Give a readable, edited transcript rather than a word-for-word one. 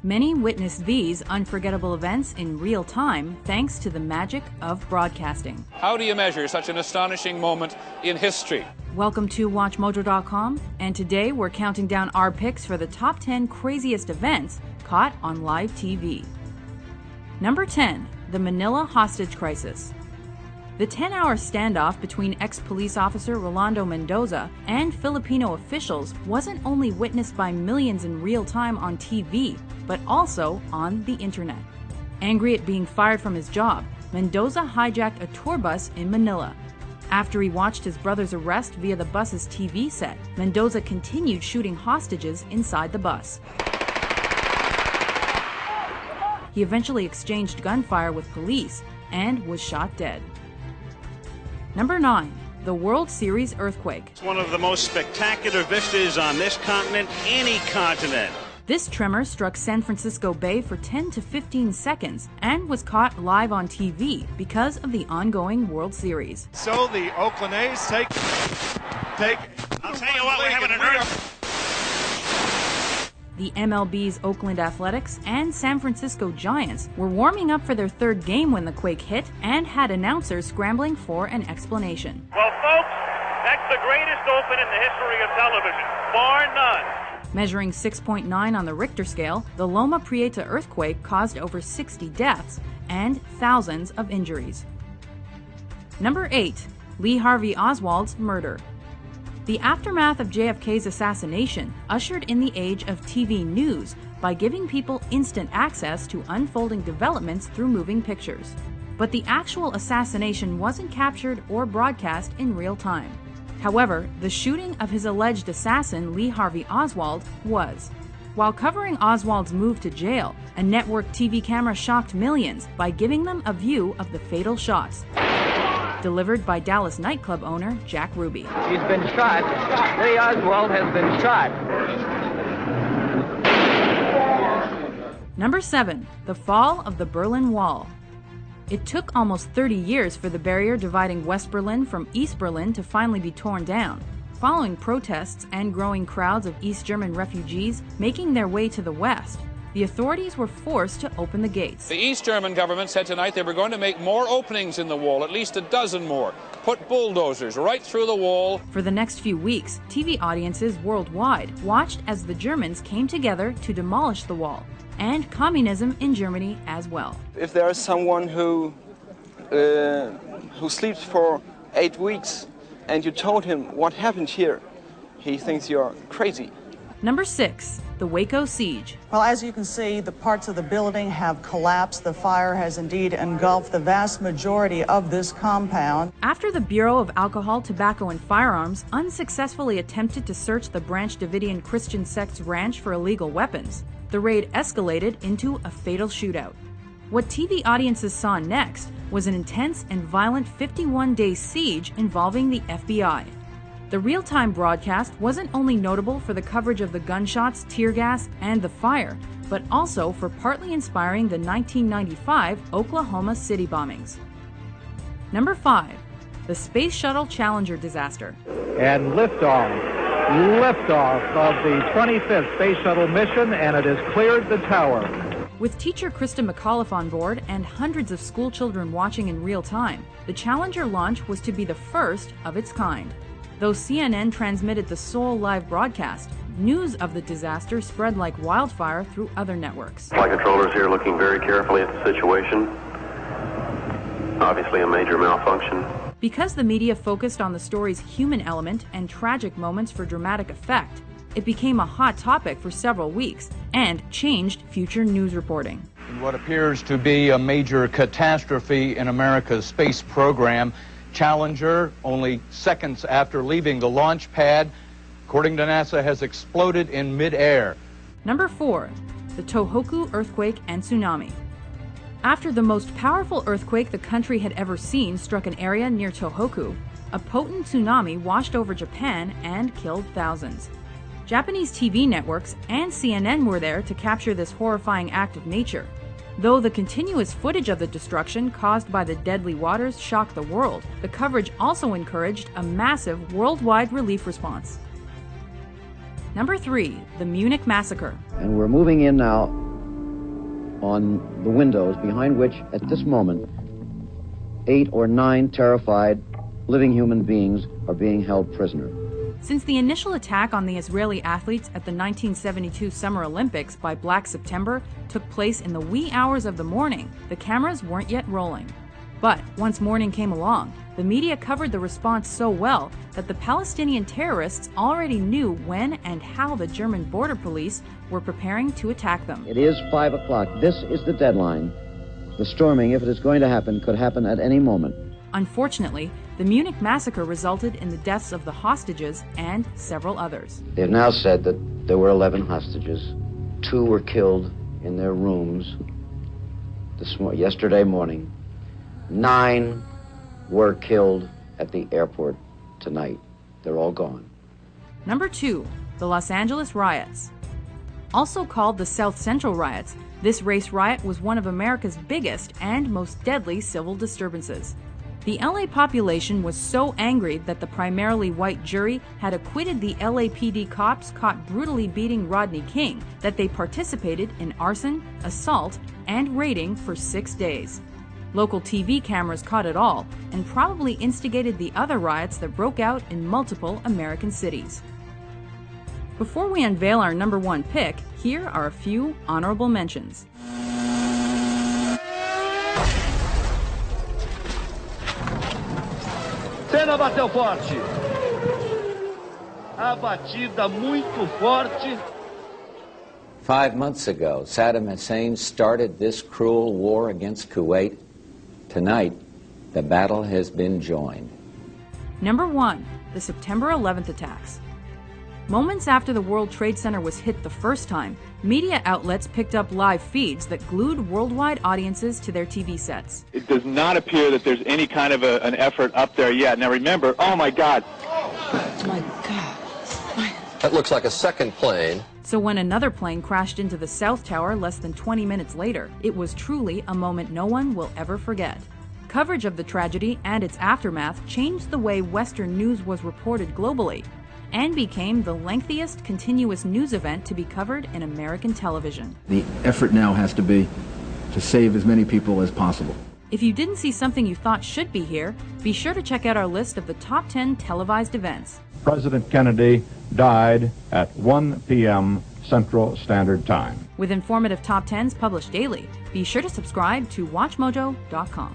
Many witnessed these unforgettable events in real time thanks to the magic of broadcasting. How do you measure such an astonishing moment in history? Welcome to WatchMojo.com, and today we're counting down our picks for the top 10 craziest events caught on live TV. Number 10. The Manila Hostage Crisis. The 10-hour standoff between ex-police officer Rolando Mendoza and Filipino officials wasn't only witnessed by millions in real time on TV, but also on the internet. Angry at being fired from his job, Mendoza hijacked a tour bus in Manila. After he watched his brother's arrest via the bus's TV set, Mendoza continued shooting hostages inside the bus. He eventually exchanged gunfire with police and was shot dead. Number 9. The World Series Earthquake. It's one of the most spectacular vistas on this continent, any continent. This tremor struck San Francisco Bay for 10 to 15 seconds and was caught live on TV because of the ongoing World Series. So the Oakland A's take. I'll tell you what, we're having an earthquake. The MLB's Oakland Athletics and San Francisco Giants were warming up for their third game when the quake hit and had announcers scrambling for an explanation. Well, folks, that's the greatest open in the history of television, bar none. Measuring 6.9 on the Richter scale, the Loma Prieta earthquake caused over 60 deaths and thousands of injuries. Number 8. Lee Harvey Oswald's murder. The aftermath of JFK's assassination ushered in the age of TV news by giving people instant access to unfolding developments through moving pictures. But the actual assassination wasn't captured or broadcast in real time. However, the shooting of his alleged assassin, Lee Harvey Oswald, was. While covering Oswald's move to jail, a network TV camera shocked millions by giving them a view of the fatal shots. Delivered by Dallas nightclub owner Jack Ruby. He's been shot. Lee Oswald has been shot. Number 7. The Fall of the Berlin Wall. It took almost 30 years for the barrier dividing West Berlin from East Berlin to finally be torn down, following protests and growing crowds of East German refugees making their way to the West. The authorities were forced to open the gates. The East German government said tonight they were going to make more openings in the wall, at least a dozen more. Put bulldozers right through the wall. For the next few weeks, TV audiences worldwide watched as the Germans came together to demolish the wall, and communism in Germany as well. If there is someone who sleeps for 8 weeks and you told him what happened here, he thinks you're crazy. Number 6. The Waco Siege. Well, as you can see, the parts of the building have collapsed. The fire has indeed engulfed the vast majority of this compound. After the Bureau of Alcohol, Tobacco, and Firearms unsuccessfully attempted to search the Branch Davidian Christian sect's ranch for illegal weapons, the raid escalated into a fatal shootout. What TV audiences saw next was an intense and violent 51-day siege involving the FBI. The real-time broadcast wasn't only notable for the coverage of the gunshots, tear gas, and the fire, but also for partly inspiring the 1995 Oklahoma City bombings. Number 5. The Space Shuttle Challenger disaster. And liftoff of the 25th Space Shuttle mission, and it has cleared the tower. With teacher Krista McAuliffe on board and hundreds of school children watching in real time, the Challenger launch was to be the first of its kind. Though CNN transmitted the sole live broadcast, news of the disaster spread like wildfire through other networks. Flight controllers here looking very carefully at the situation. Obviously a major malfunction. Because the media focused on the story's human element and tragic moments for dramatic effect, it became a hot topic for several weeks and changed future news reporting. In what appears to be a major catastrophe in America's space program, Challenger, only seconds after leaving the launch pad, according to NASA, has exploded in midair. Number 4. The Tohoku Earthquake and Tsunami. After the most powerful earthquake the country had ever seen struck an area near Tohoku, a potent tsunami washed over Japan and killed thousands. Japanese TV networks and CNN were there to capture this horrifying act of nature. Though the continuous footage of the destruction caused by the deadly waters shocked the world, the coverage also encouraged a massive worldwide relief response. Number 3, the Munich Massacre. And we're moving in now on the windows behind which, at this moment, 8 or 9 terrified living human beings are being held prisoner. Since the initial attack on the Israeli athletes at the 1972 Summer Olympics by Black September took place in the wee hours of the morning, the cameras weren't yet rolling. But once morning came along, the media covered the response so well that the Palestinian terrorists already knew when and how the German border police were preparing to attack them. It is 5 o'clock. This is the deadline. The storming, if it is going to happen, could happen at any moment. Unfortunately, the Munich massacre resulted in the deaths of the hostages and several others. They have now said that there were 11 hostages. 2 were killed in their rooms yesterday morning. 9 were killed at the airport tonight. They're all gone. Number 2, the Los Angeles riots. Also called the South Central riots, this race riot was one of America's biggest and most deadly civil disturbances. The LA population was so angry that the primarily white jury had acquitted the LAPD cops caught brutally beating Rodney King that they participated in arson, assault, and raiding for 6 days. Local TV cameras caught it all and probably instigated the other riots that broke out in multiple American cities. Before we unveil our number 1 pick, here are a few honorable mentions. Senna bateu forte. A batida muito forte. 5 months ago, Saddam Hussein started this cruel war against Kuwait. Tonight, the battle has been joined. Number 1, the September 11th attacks. Moments after the World Trade Center was hit the first time, media outlets picked up live feeds that glued worldwide audiences to their TV sets. It does not appear that there's any kind of an effort up there yet. Now remember, oh my God. Oh my God. That looks like a second plane. So when another plane crashed into the South Tower less than 20 minutes later, it was truly a moment no one will ever forget. Coverage of the tragedy and its aftermath changed the way Western news was reported globally, and became the lengthiest continuous news event to be covered in American television. The effort now has to be to save as many people as possible. If you didn't see something you thought should be here, be sure to check out our list of the top 10 televised events. President Kennedy died at 1 p.m. Central Standard Time. With informative top 10s published daily, be sure to subscribe to WatchMojo.com.